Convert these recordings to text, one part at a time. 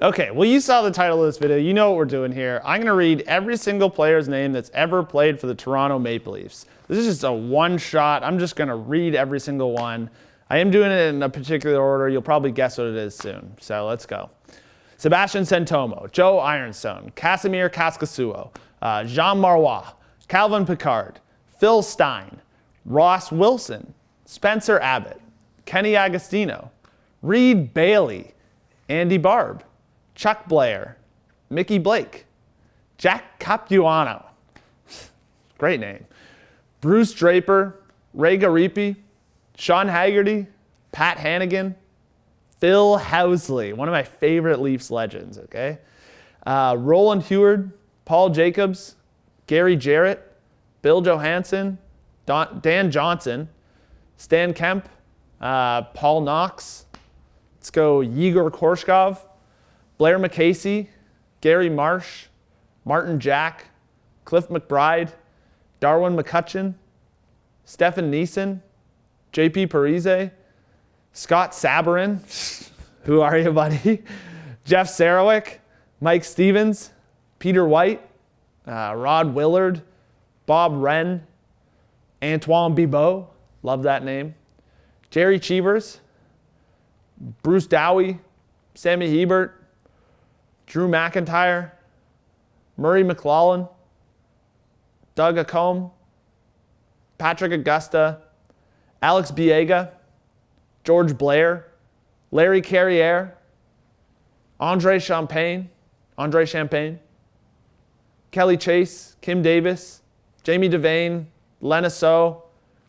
Okay, well, you saw the title of this video. You know what we're doing here. I'm going to read every single player's name that's ever played for the Toronto Maple Leafs. This is just a one-shot. I'm just going to read every single one. I am doing it in a particular order. You'll probably guess what it is soon. So let's go. Sebastian Santomo, Joe Ironstone, Casimir Kaskasuo, Jean Marois, Calvin Pickard, Phil Stein, Ross Wilson, Spencer Abbott, Kenny Agostino, Reed Bailey, Andy Barb, Chuck Blair, Mickey Blake, Jack Capuano, great name, Bruce Draper, Ray Garipi, Sean Haggerty, Pat Hannigan, Phil Housley, one of my favorite Leafs legends, okay? Roland Heward, Paul Jacobs, Gary Jarrett, Bill Johansson, Dan Johnson, Stan Kemp, Paul Knox. Let's go Yegor Korshkov, Blair McCasey, Gary Marsh, Martin Jack, Cliff McBride, Darwin McCutcheon, Stefan Neeson, JP Parise, Scott Sabarin, who are you, buddy? Jeff Sarowick, Mike Stevens, Peter White, Rod Willard, Bob Wren, Antoine Bibeau, love that name, Jerry Cheevers, Bruce Dowie, Sammy Hebert, Drew McIntyre, Murray McLaughlin, Doug Acombe, Patrick Augusta, Alex Biega, George Blair, Larry Carriere, Andre Champagne, Kelly Chase, Kim Davis, Jamie Devane, Lena So,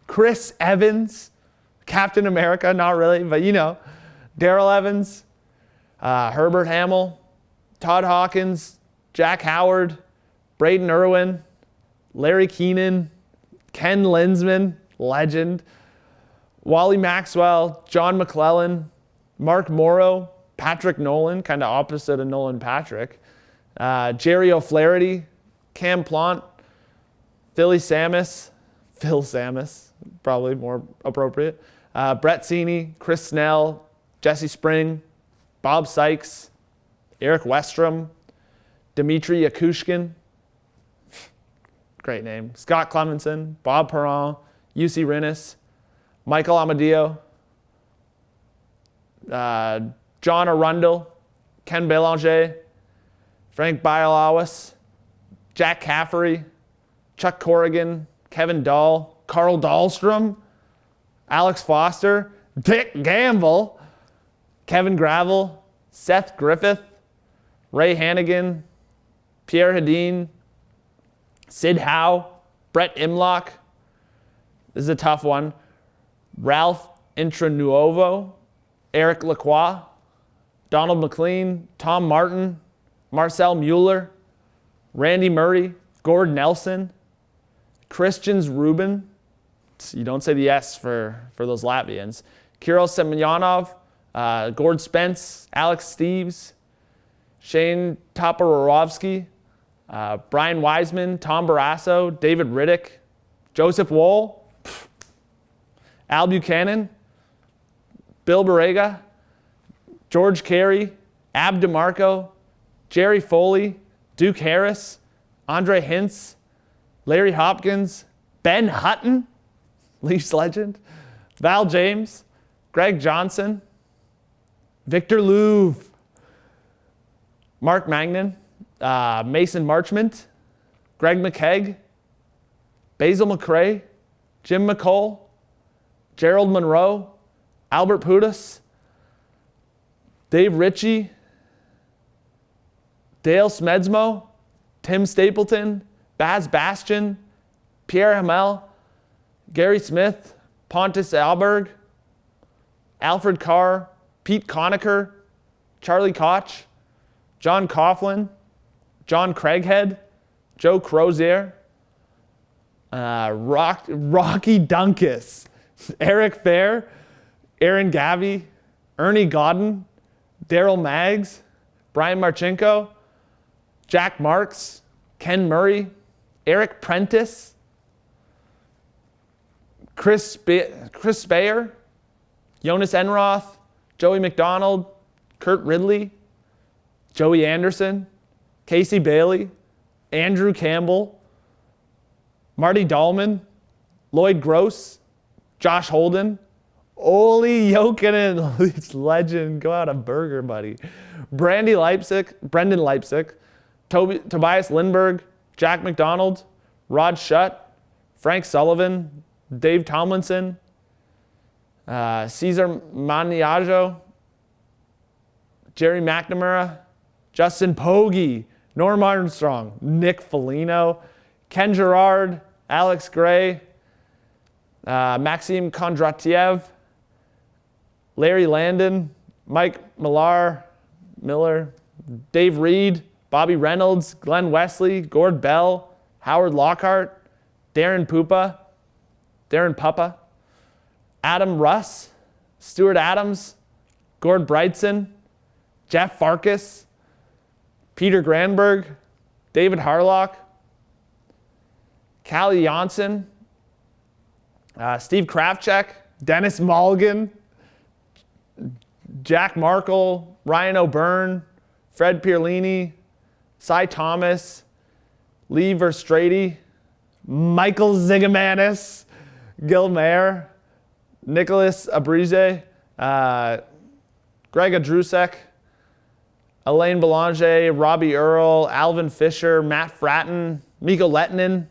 Chris Evans, Captain America, not really, but you know, Daryl Evans, Herbert Hamill, Todd Hawkins, Jack Howard, Braden Irwin, Larry Keenan, Ken Linsman, legend, Wally Maxwell, John McClellan, Mark Morrow, Patrick Nolan, kind of opposite of Nolan Patrick, Jerry O'Flaherty, Cam Plant, Phil Samus, probably more appropriate, Brett Seeney, Chris Snell, Jesse Spring, Bob Sykes, Eric Westrom, Dmitry Yakushkin, great name, Scott Clemenson, Bob Perron, UC Rinnis, Michael Amadio, John Arundel, Ken Belanger, Frank Bialawis, Jack Caffery, Chuck Corrigan, Kevin Dahl, Carl Dahlstrom, Alex Foster, Dick Gamble, Kevin Gravel, Seth Griffith, Ray Hannigan, Pierre Hedin, Sid Howe, Brett Imlock. This is a tough one. Ralph Intranuovo, Eric Lacroix, Donald McLean, Tom Martin, Marcel Mueller, Randy Murray, Gord Nelson, Christians Rubin. You don't say the S for those Latvians. Kirill Semyonov, Gord Spence, Alex Steves, Shane Toporovsky, Brian Wiseman, Tom Barrasso, David Riddick, Joseph Wohl, Al Buchanan, Bill Borrega, George Carey, Ab DeMarco, Jerry Foley, Duke Harris, Andre Hintz, Larry Hopkins, Ben Hutton, Leafs legend, Val James, Greg Johnson, Victor Louvre, Mark Magnan, Mason Marchment, Greg McKegg, Basil McRae, Jim McCall, Gerald Monroe, Albert Pudas, Dave Ritchie, Dale Smedzmo, Tim Stapleton, Baz Bastian, Pierre Hamel, Gary Smith, Pontus Alberg, Alfred Carr, Pete Conacher, Charlie Koch, John Coughlin, John Craighead, Joe Crozier, Rocky Dunkus, Eric Fair, Aaron Gavey, Ernie Godden, Daryl Maggs, Brian Marchenko, Jack Marks, Ken Murray, Eric Prentice, Chris Speyer, Jonas Enroth, Joey McDonald, Kurt Ridley, Joey Anderson, Casey Bailey, Andrew Campbell, Marty Dahlman, Lloyd Gross, Josh Holden, Olli Jokinen, legend, go out a burger, buddy. Brendan Leipzig, Tobias Lindbergh, Jack McDonald, Rod Schutt, Frank Sullivan, Dave Tomlinson, Cesar Maniajo, Jerry McNamara, Justin Pogge, Norm Armstrong, Nick Foligno, Ken Gerard, Alex Gray, Maxime Kondratiev, Larry Landon, Mike Miller, Dave Reed, Bobby Reynolds, Glenn Wesley, Gord Bell, Howard Lockhart, Darren Puppa, Adam Russ, Stuart Adams, Gord Brightson, Jeff Farkas, Peter Granberg, David Harlock, Callie Janssen, Steve Krafchek, Dennis Mulligan, Jack Markle, Ryan O'Byrne, Fred Pierlini, Cy Thomas, Lee Verstrady, Michael Zigomanis, Gil Mayer, Nicholas Abrize, Greg Adrusek, Elaine Belanger, Robbie Earl, Alvin Fisher, Matt Fratton, Miko Lettinen,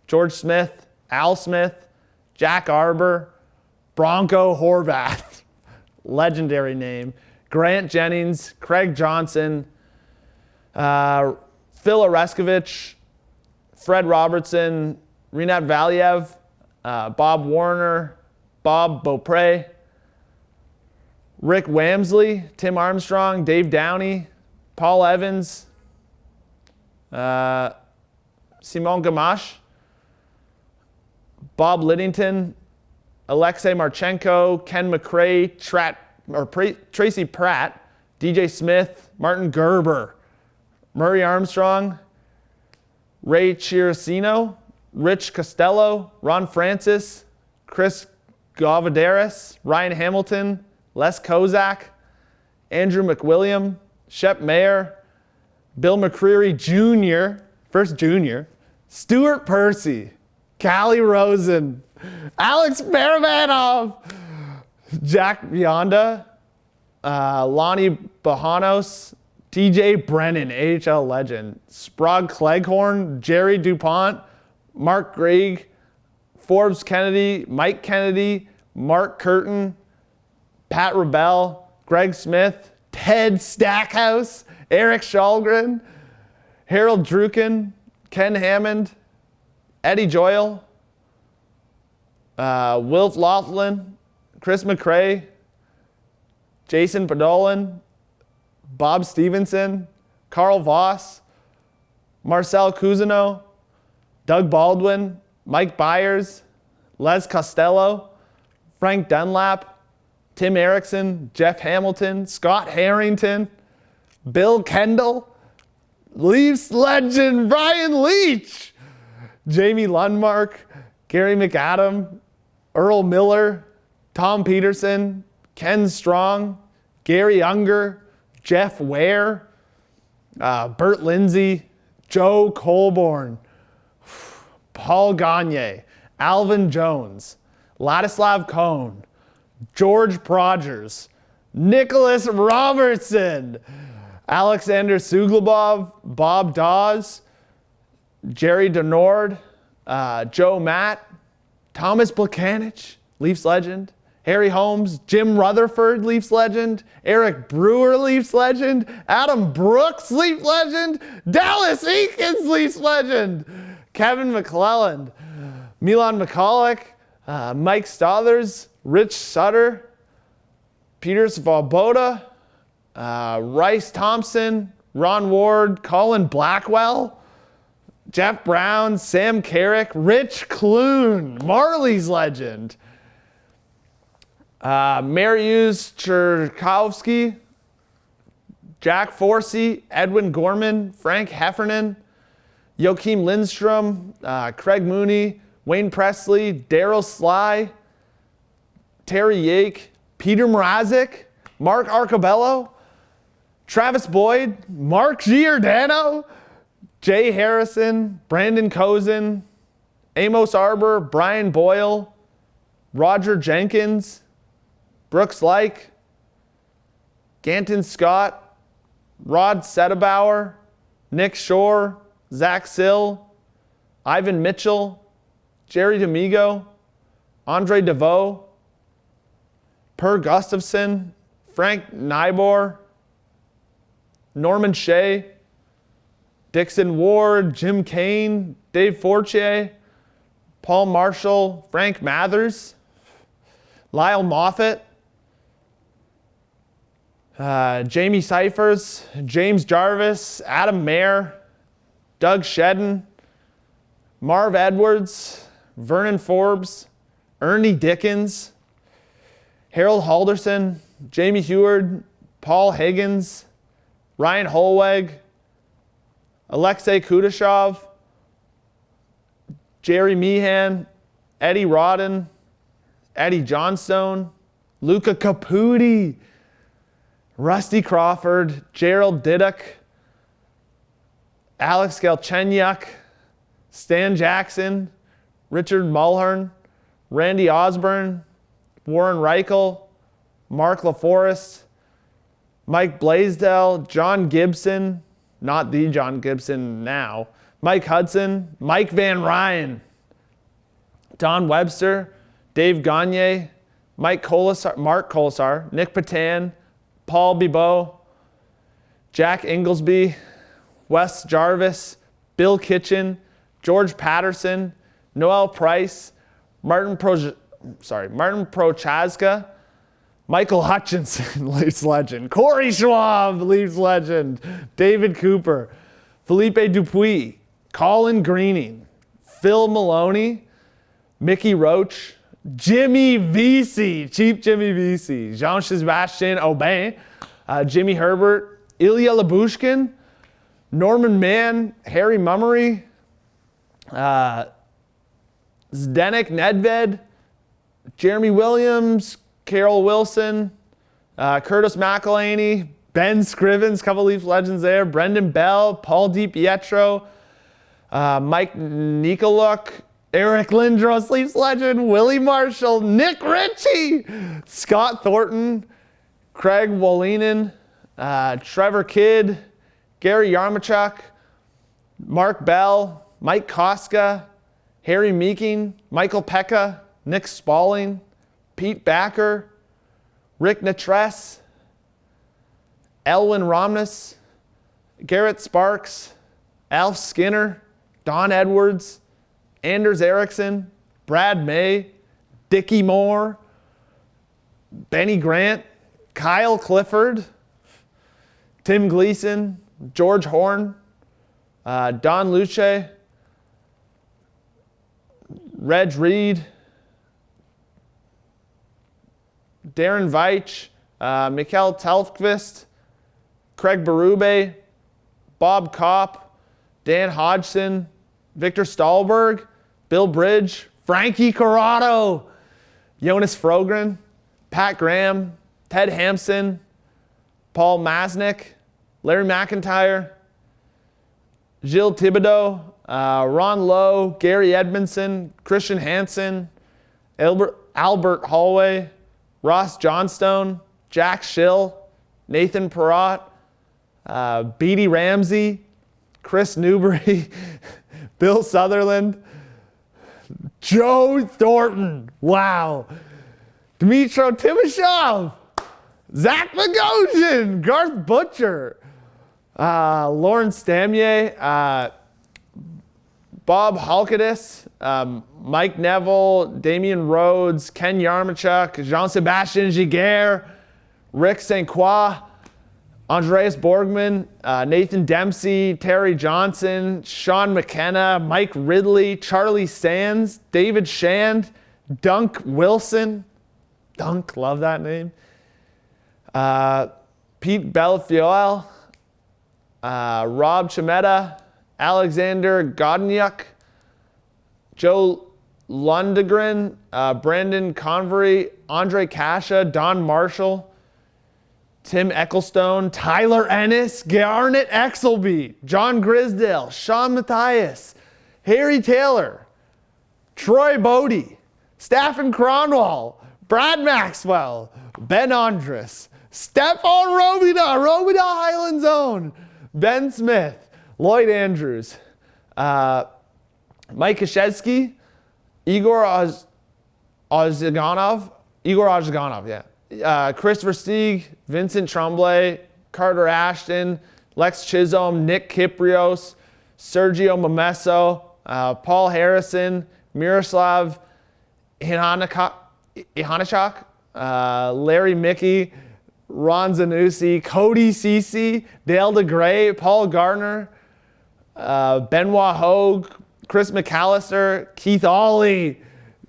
George Smith, Al Smith, Jack Arbor, Bronco Horvath, legendary name, Grant Jennings, Craig Johnson, Phil Oreskovich, Fred Robertson, Rinat Valiev, Bob Warner, Bob Beaupre, Rick Wamsley, Tim Armstrong, Dave Downey, Paul Evans, Simon Gamache, Bob Liddington, Alexei Marchenko, Ken McRae, Tracy Pratt, DJ Smith, Martin Gerber, Murray Armstrong, Ray Chiricino, Rich Costello, Ron Francis, Chris Gavadaris, Ryan Hamilton, Les Kozak, Andrew McWilliam, Shep Mayer, Bill McCreary Jr., first junior, Stuart Percy, Callie Rosen, Alex Barabanov, Jack Bionda, Lonnie Bahanos, TJ Brennan, AHL legend, Sprague Cleghorn, Jerry DuPont, Mark Gregg, Forbes Kennedy, Mike Kennedy, Mark Curtin, Pat Rebell, Greg Smith, Ted Stackhouse, Eric Shalgren, Harold Druken, Ken Hammond, Eddie Joyle, Wilf Laughlin, Chris McRae, Jason Podolin, Bob Stevenson, Carl Voss, Marcel Cousineau, Doug Baldwin, Mike Byers, Les Costello, Frank Dunlap, Tim Erickson, Jeff Hamilton, Scott Harrington, Bill Kendall, Leafs legend Brian Leach, Jamie Lundmark, Gary McAdam, Earl Miller, Tom Peterson, Ken Strong, Gary Unger, Jeff Ware, Bert Lindsay, Joe Colborn, Paul Gagne, Alvin Jones, Ladislav Cohn, George Progers, Nicholas Robertson, Alexander Suglobov, Bob Dawes, Jerry Denord, Joe Matt, Thomas Plekanec, Leafs legend, Harry Holmes, Jim Rutherford, Leafs legend, Eric Brewer, Leafs legend, Adam Brooks, Leafs legend, Dallas Eakins, Leafs legend, Kevin McClelland, Milan McCulloch, Mike Stothers, Rich Sutter, Peter Svoboda, Rice Thompson, Ron Ward, Colin Blackwell, Jeff Brown, Sam Carrick, Rich Clune, Marley's legend, Mariusz Czerkowski, Jack Forsey, Edwin Gorman, Frank Heffernan, Joachim Lindstrom, Craig Mooney, Wayne Presley, Daryl Sly, Terry Yake, Peter Mrazek, Mark Arcobello, Travis Boyd, Mark Giordano, Jay Harrison, Brandon Cozen, Amos Arbor, Brian Boyle, Roger Jenkins, Brooks Like, Ganton Scott, Rod Sedebauer, Nick Shore, Zach Sill, Ivan Mitchell, Jerry D'Amigo, Andre DeVoe, Per Gustafson, Frank Nybor, Norman Shea, Dixon Ward, Jim Kane, Dave Fortier, Paul Marshall, Frank Mathers, Lyle Moffett, Jamie Cyphers, James Jarvis, Adam Mayer, Doug Shedden, Marv Edwards, Vernon Forbes, Ernie Dickens, Harold Halderson, Jamie Heward, Paul Higgins, Ryan Holweg, Alexei Kudashov, Jerry Meehan, Eddie Rodden, Eddie Johnstone, Luca Caputi, Rusty Crawford, Gerald Diduck, Alex Galchenyuk, Stan Jackson, Richard Mulhern, Randy Osborne, Warren Reichel, Mark LaForest, Mike Blaisdell, John Gibson, not the John Gibson now, Mike Hudson, Mike Van Ryan, Don Webster, Dave Gagne, Mark Colasar, Nick Patan, Paul Bibeau, Jack Inglesby, Wes Jarvis, Bill Kitchen, George Patterson, Noel Price, Martin Prochaska, Michael Hutchinson, Leafs legend, Corey Schwab, Leafs legend, David Cooper, Felipe Dupuis, Colin Greening, Phil Maloney, Mickey Roach, Jimmy Vesey, Cheap Jimmy Vesey, Jean-Sebastien Aubin, Jimmy Herbert, Ilya Labushkin, Norman Mann, Harry Mummery, Zdenek Nedved, Jeremy Williams, Carol Wilson, Curtis McElhaney, Ben Scrivens, couple Leaf legends there, Brendan Bell, Paul DiPietro, Mike Nikoluk, Eric Lindros, Leafs legend, Willie Marshall, Nick Ritchie, Scott Thornton, Craig Wolinen, Trevor Kidd, Gary Yarmachuk, Mark Bell, Mike Koska, Harry Meeking, Michael Pekka, Nick Spaulding, Pete Backer, Rick Natress, Elwin Romness, Garrett Sparks, Alf Skinner, Don Edwards, Anders Erickson, Brad May, Dickie Moore, Benny Grant, Kyle Clifford, Tim Gleason, George Horn, Don Luce, Reg Reed, Darren Veitch, Mikhail Telfqvist, Craig Berube, Bob Kopp, Dan Hodgson, Victor Stahlberg, Bill Bridge, Frankie Corrado, Jonas Frogren, Pat Graham, Ted Hampson, Paul Masnick, Larry McIntyre, Gilles Thibodeau, Ron Lowe, Gary Edmondson, Christian Hansen, Albert Hallway, Ross Johnstone, Jack Schill, Nathan Perrott, Beatty Ramsey, Chris Newbury, Bill Sutherland, Joe Thornton, wow, Dmitro Timashov, Zach Bogosian, Garth Butcher, Lauren Stamier, Bob Halkidis, Mike Neville, Damian Rhodes, Ken Yarmachuk, Jean-Sebastien Giguère, Rick St. Croix, Andreas Borgman, Nathan Dempsey, Terry Johnson, Sean McKenna, Mike Ridley, Charlie Sands, David Shand, Dunk Wilson, Dunk, love that name, Pete Belfiol, Rob Chimetta, Alexander Godniuk, Joe Lundegren, Brandon Convery, Andre Kasha, Don Marshall, Tim Ecclestone, Tyler Ennis, Garnet Exelby, John Grisdale, Sean Matthias, Harry Taylor, Troy Bodie, Staffan Cronwall, Brad Maxwell, Ben Andrus, Stephon Robida Highland Zone, Ben Smith, Lloyd Andrews, Mike Krzyzewski, Igor Ozganov, yeah. Christopher Stieg, Vincent Tremblay, Carter Ashton, Lex Chisholm, Nick Kiprios, Sergio Momesso, Paul Harrison, Miroslav Ihanachak, Larry Mickey, Ron Zanussi, Cody Cece, Dale DeGray, Paul Gardner, Benoit Hogue, Chris McAllister, Keith Ollie,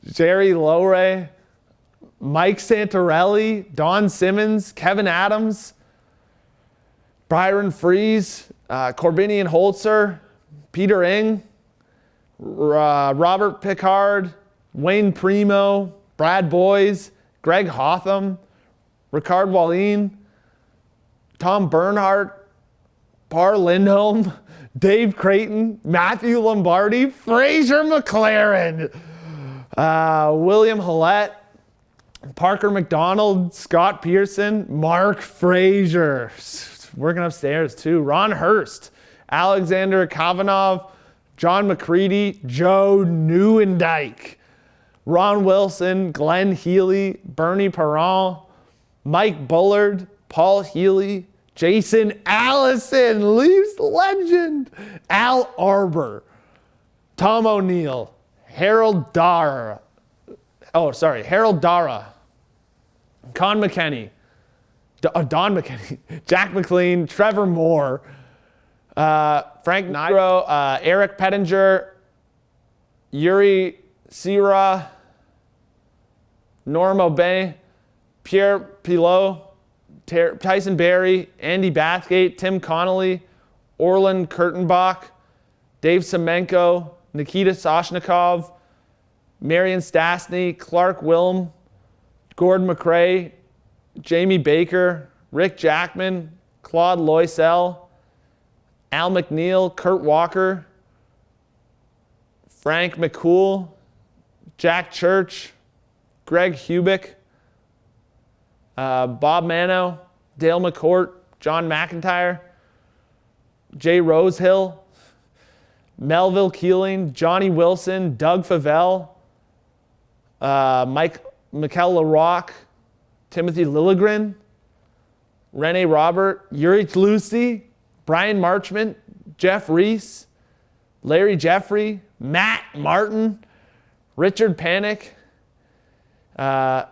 Jerry Lowray, Mike Santorelli, Don Simmons, Kevin Adams, Byron Fries, Corbinian Holzer, Peter Ing, Robert Pickard, Wayne Primo, Brad Boys, Greg Hotham, Ricard Wallin, Tom Bernhardt, Par Lindholm, Dave Creighton, Matthew Lombardi, Fraser McLaren, William Hallett, Parker McDonald, Scott Pearson, Mark Frazier, working upstairs too, Ron Hurst, Alexander Kavanagh, John McCready, Joe Neuendijk, Ron Wilson, Glenn Healy, Bernie Perron, Mike Bullard, Paul Healy, Jason Allison, Leafs legend, Al Arbor, Tom O'Neill, Harold Dara, Con McKenney, Don McKenney, Jack McLean, Trevor Moore, Frank Nigro, Eric Pettinger, Yuri Sira, Norm Obey, Pierre Pilot, Tyson Berry, Andy Bathgate, Tim Connolly, Orland Kurtenbach, Dave Semenko, Nikita Soshnikov, Marion Stastny, Clark Wilm, Gord McRae, Jamie Baker, Rick Jackman, Claude Loisel, Al McNeil, Kurt Walker, Frank McCool, Jack Church, Greg Hubick, Bob Mano, Dale McCourt, John McIntyre, Jay Rosehill, Melville Keeling, Johnny Wilson, Doug Favell, Mikel LaRock, Timothy Lilligren, Rene Robert, Yuri Tlusi, Brian Marchment, Jeff Reese, Larry Jeffrey, Matt Martin, Richard Panic, Andy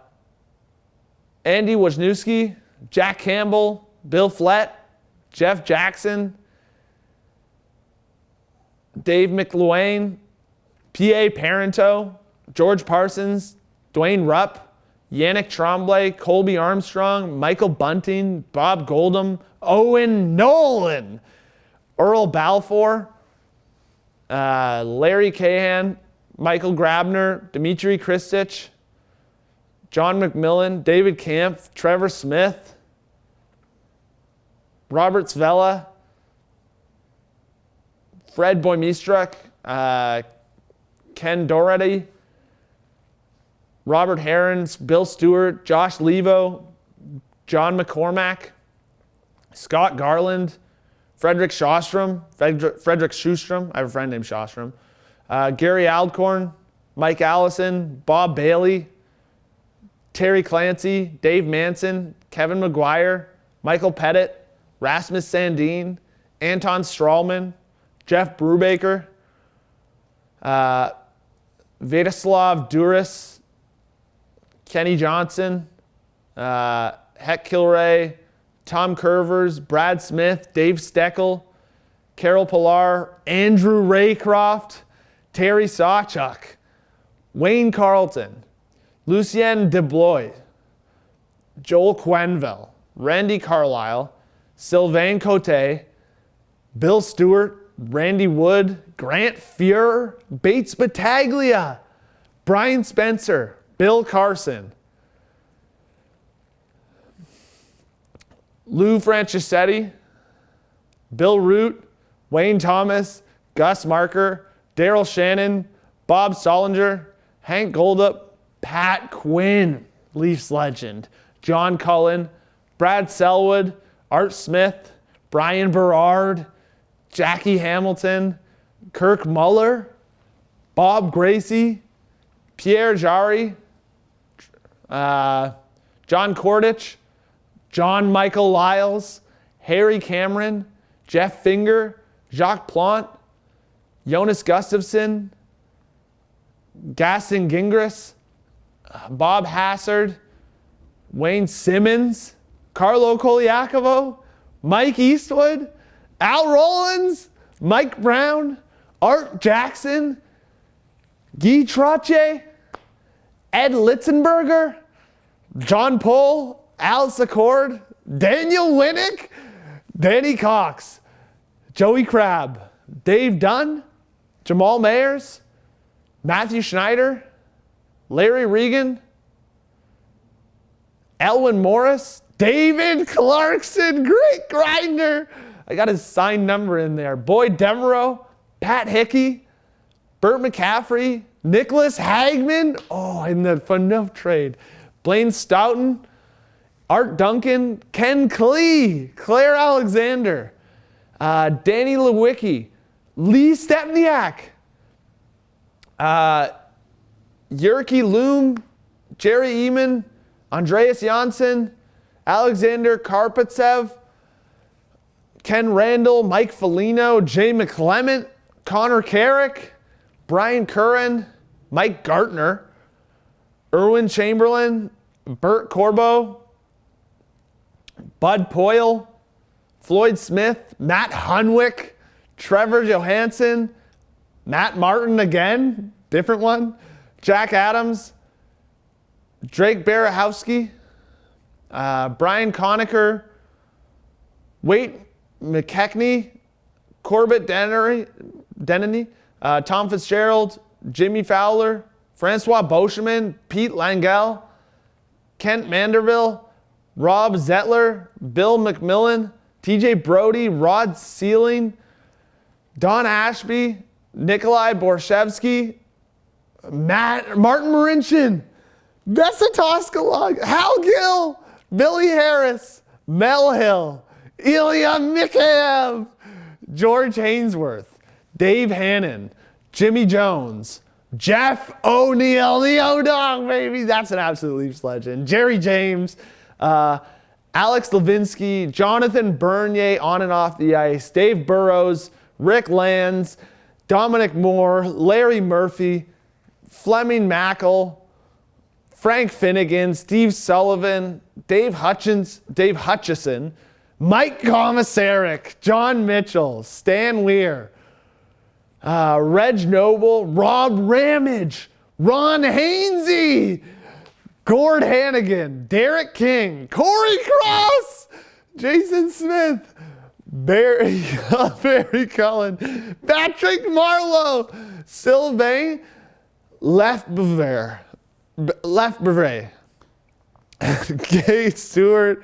Wojniewski, Jack Campbell, Bill Flett, Jeff Jackson, Dave McLuane, P.A. Parento, George Parsons, Dwayne Rupp, Yannick Tremblay, Colby Armstrong, Michael Bunting, Bob Goldham, Owen Nolan, Earl Balfour, Larry Cahan, Michael Grabner, Dimitri Kristich, John McMillan, David Camp, Trevor Smith, Robert Svella, Fred Boymistruk, Ken Doherty, Robert Herons, Bill Stewart, Josh Levo, John McCormack, Scott Garland, Frederick Shostrom, I have a friend named Shostrom, Gary Aldcorn, Mike Allison, Bob Bailey, Terry Clancy, Dave Manson, Kevin McGuire, Michael Pettit, Rasmus Sandin, Anton Strahlman, Jeff Brubaker, Vladislav Duras, Kenny Johnson, Heck Kilray, Tom Curvers, Brad Smith, Dave Steckel, Carol Pillar, Andrew Raycroft, Terry Sawchuk, Wayne Carlton, Lucien DeBlois, Joel Quenville, Randy Carlisle, Sylvain Cote, Bill Stewart, Randy Wood, Grant Fuhrer, Bates Battaglia, Brian Spencer, Bill Carson, Lou Franchisetti, Bill Root, Wayne Thomas, Gus Marker, Daryl Shannon, Bob Solinger, Hank Goldup, Pat Quinn, Leafs legend, John Cullen, Brad Selwood, Art Smith, Brian Berard, Jackie Hamilton, Kirk Muller, Bob Gracie, Pierre Jarry, John Kordich, John Michael Lyles, Harry Cameron, Jeff Finger, Jacques Plante, Jonas Gustafsson, Gaston Gingras, Bob Hassard, Wayne Simmons, Carlo Koliakovo, Mike Eastwood, Al Rollins, Mike Brown, Art Jackson, Guy Trottier, Ed Litzenberger, John Pohl, Al Secord, Daniel Winnick, Danny Cox, Joey Crabb, Dave Dunn, Jamal Mayers, Matthew Schneider, Larry Regan, Elwin Morris, David Clarkson, great grinder. I got his signed number in there. Boyd Devereaux, Pat Hickey, Burt McCaffrey, Nicholas Hagman. Oh, in the enough trade. Blaine Stoughton, Art Duncan, Ken Klee, Claire Alexander, Danny Lewicki, Lee Stepniak, Yerky Loom, Jerry Eamon, Andreas Janssen, Alexander Karpatsev, Ken Randall, Mike Foligno, Jay McClement, Connor Carrick, Brian Curran, Mike Gartner, Erwin Chamberlain, Bert Corbo, Bud Poyle, Floyd Smith, Matt Hunwick, Trevor Johansson, Matt Martin again, different one, Jack Adams, Drake Barahowski, Brian Conacher, Wade McKechnie, Corbett Denny, Tom Fitzgerald, Jimmy Fowler, Francois Beauchemin, Pete Langell, Kent Manderville, Rob Zettler, Bill McMillan, TJ Brody, Rod Sealing, Don Ashby, Nikolai Borshevsky, Martin Marincin, Vesa Toskalog, Hal Gill, Billy Harris, Mel Hill, Ilya Mikheyev, George Hainsworth, Dave Hannon, Jimmy Jones, Jeff O'Neill, the O-Dog, baby. That's an absolute Leafs legend. Jerry James, Alex Levinsky, Jonathan Bernier on and off the ice, Dave Burrows, Rick Lands, Dominic Moore, Larry Murphy, Fleming Mackel, Frank Finnegan, Steve Sullivan, Dave Hutchison, Mike Komisarek, John Mitchell, Stan Weir, Reg Noble, Rob Ramage, Ron Hainsey, Gord Hannigan, Derek King, Corey Cross, Jason Smith, Barry Cullen, Patrick Marlowe, Sylvain Lefbevre, Gay Stewart,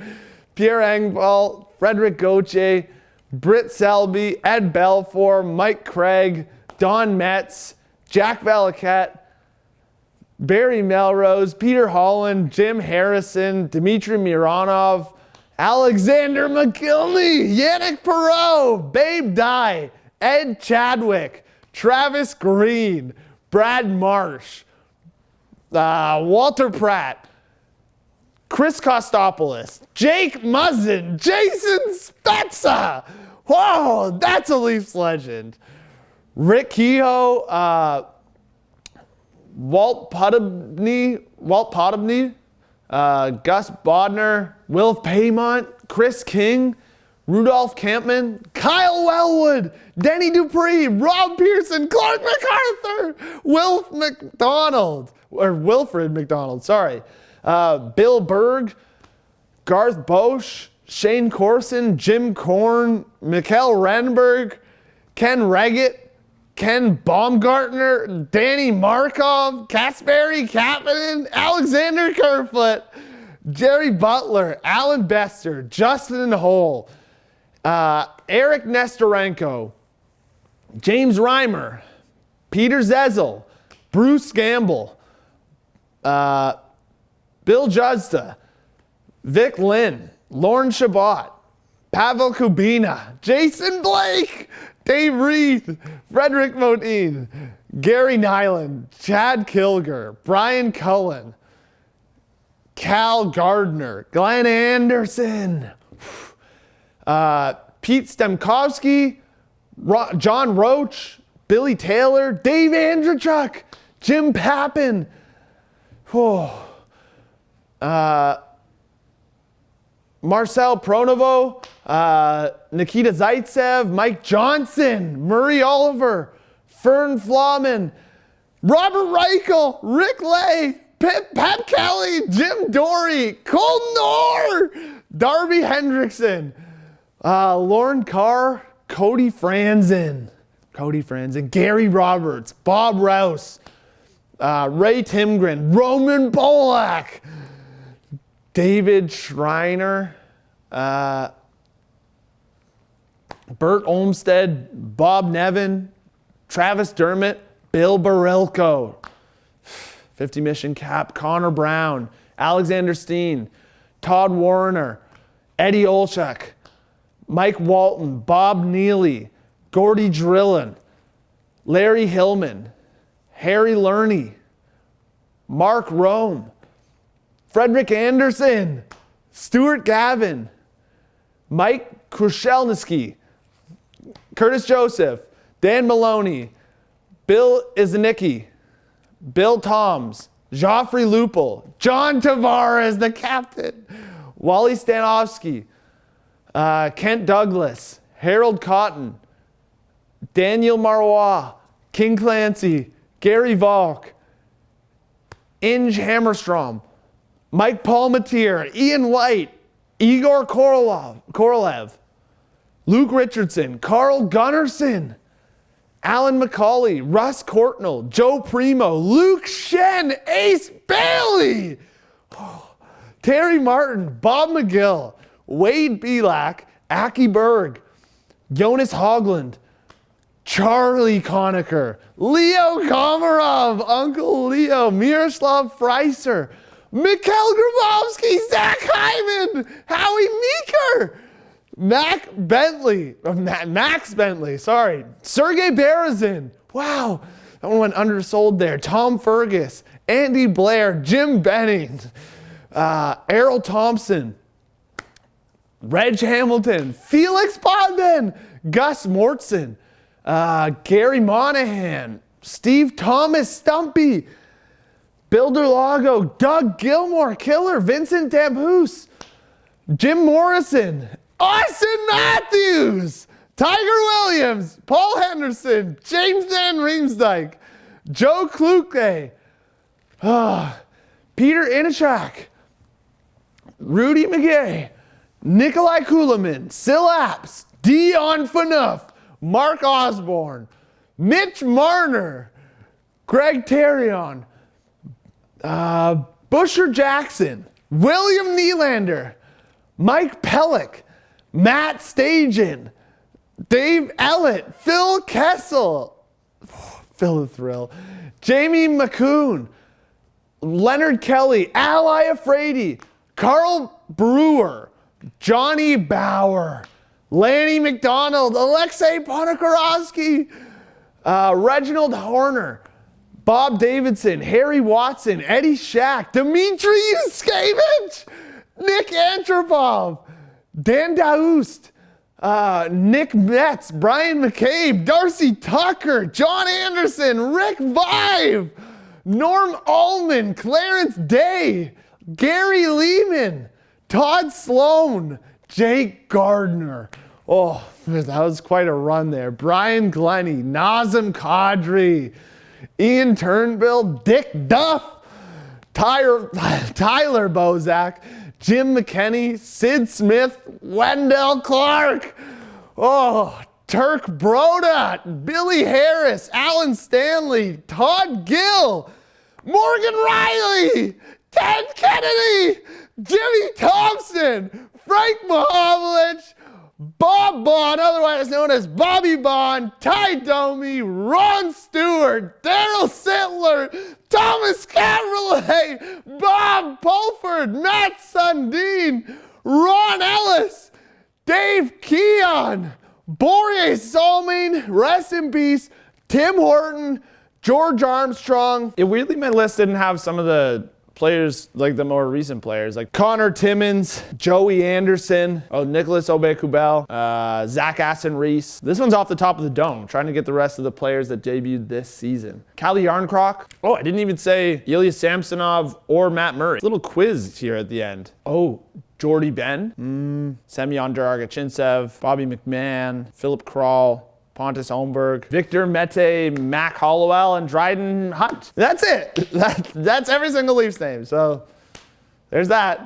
Pierre Engvall, Frederick Gauthier, Britt Selby, Ed Belfour, Mike Craig, Don Metz, Jack Valaket, Barry Melrose, Peter Holland, Jim Harrison, Dmitry Mironov, Alexander McGillney, Yannick Perreault, Babe Dye, Ed Chadwick, Travis Green, Brad Marsh, Walter Pratt, Chris Kostopoulos, Jake Muzzin, Jason Spezza. Whoa, that's a Leafs legend. Rick Kehoe, Walt Podobny, Gus Bodner, Wilf Paymont, Chris King, Rudolph Campman, Kyle Wellwood, Denny Dupree, Rob Pearson, Clark MacArthur, Wilfred McDonald, sorry. Bill Berg, Garth Bosch, Shane Corson, Jim Korn, Mikkel Renberg, Ken Reggett, Ken Baumgartner, Danny Markov, Kasperi Kapanen, Alexander Kerfoot, Jerry Butler, Alan Bester, Justin Hole, Eric Nestorenko, James Reimer, Peter Zezel, Bruce Gamble, Bill Justa, Vic Lynn, Lauren Shabbat, Pavel Kubina, Jason Blake, Dave Reed, Frederick Modine, Gary Nyland, Chad Kilger, Brian Cullen, Cal Gardner, Glenn Anderson, Pete Stemkowski, John Roach, Billy Taylor, Dave Andrzejczyk, Jim Pappin, Marcel Pronovo, Nikita Zaitsev, Mike Johnson, Murray Oliver, Fern Flauman, Robert Reichel, Rick Lay, Pat Kelly, Jim Dory, Colton Orr, Darby Hendrickson, Lauren Carr, Cody Franzen, Gary Roberts, Bob Rouse, Ray Timgren, Roman Bolak, David Schreiner, Bert Olmsted, Bob Nevin, Travis Dermott, Bill Barilko, 50 Mission Cap, Connor Brown, Alexander Steen, Todd Warner, Eddie Olchak, Mike Walton, Bob Neely, Gordy Drillin, Larry Hillman, Harry Lerney, Mark Rome, Frederick Anderson, Stuart Gavin, Mike Krushelnicki, Curtis Joseph, Dan Maloney, Bill Izanicki, Bill Toms, Joffrey Lupel, John Tavares, the captain, Wally Stanovsky, Kent Douglas, Harold Cotton, Daniel Marois, King Clancy, Gary Valk, Inge Hammerstrom, Mike Palmatier, Ian White, Igor Korolev, Luke Richardson, Carl Gunnarsson, Alan McCauley, Russ Courtnall, Joe Primo, Luke Shen, Ace Bailey, Terry Martin, Bob McGill, Wade Belak, Aki Berg, Jonas Hogland, Charlie Conacher, Leo Komarov, Uncle Leo, Miroslav Freiser, Mikhail Grabowski, Zach Hyman, Howie Meeker, Max Bentley, Sergey Berezin, wow, that one went undersold there, Tom Fergus, Andy Blair, Jim Benning, Errol Thompson, Reg Hamilton, Felix Podman, Gus Mortson, Gary Monahan, Steve Thomas, Stumpy, Builder Lago, Doug Gilmore, Killer, Vincent Damhoose, Jim Morrison, Austin Matthews, Tiger Williams, Paul Henderson, James Van Riemsdyk, Joe Kluke, Peter Inishak, Rudy McGay, Nikolai Kuleman, Sil Apps, Dion Phaneuf, Mark Osborne, Mitch Marner, Greg Terrion, Busher Jackson, William Nylander, Mike Pellick, Matt Stajan, Dave Ellett, Phil Kessel, Phil the Thrill, Jamie McCoon, Leonard Kelly, Al Iafrate, Carl Brewer, Johnny Bauer, Lanny McDonald, Alexei Ponikarovsky, Reginald Horner, Bob Davidson, Harry Watson, Eddie Shack, Dmitry Yuskevich, Nick Antropov, Dan Daoust, Nick Metz, Brian McCabe, Darcy Tucker, John Anderson, Rick Vive, Norm Allman, Clarence Day, Gary Lehman, Todd Sloan, Jake Gardner. Oh, that was quite a run there. Brian Glennie, Nazem Kadri, Ian Turnbull, Dick Duff, Tyler Bozak, Jim McKenney, Sid Smith, Wendell Clark, Turk Broda, Billy Harris, Alan Stanley, Todd Gill, Morgan Riley, Ted Kennedy, Jimmy Thompson, Frank Mahovlich, Bob Bond, otherwise known as Bobby Bond, Ty Domi, Ron Stewart, Daryl Sittler, Thomas Cabriolet, Bob Pulford, Matt Sundin, Ron Ellis, Dave Keon, Borje Salming, rest in peace, Tim Horton, George Armstrong. Weirdly, my list didn't have some of the players, like the more recent players, like Connor Timmins, Joey Anderson, Nicholas Obey-Kubel, Zach Aston-Reese. This one's off the top of the dome, trying to get the rest of the players that debuted this season. Calle Yarncroc. I didn't even say Ilya Samsonov or Matt Murray. Little quiz here at the end. Jordy Ben, Semyon Dragachintsev, Bobby McMahon, Philip Krall, Pontus Holmberg, Victor Mete, Mac Hollowell, and Dryden Hunt. That's it. That's every single Leafs name. So there's that.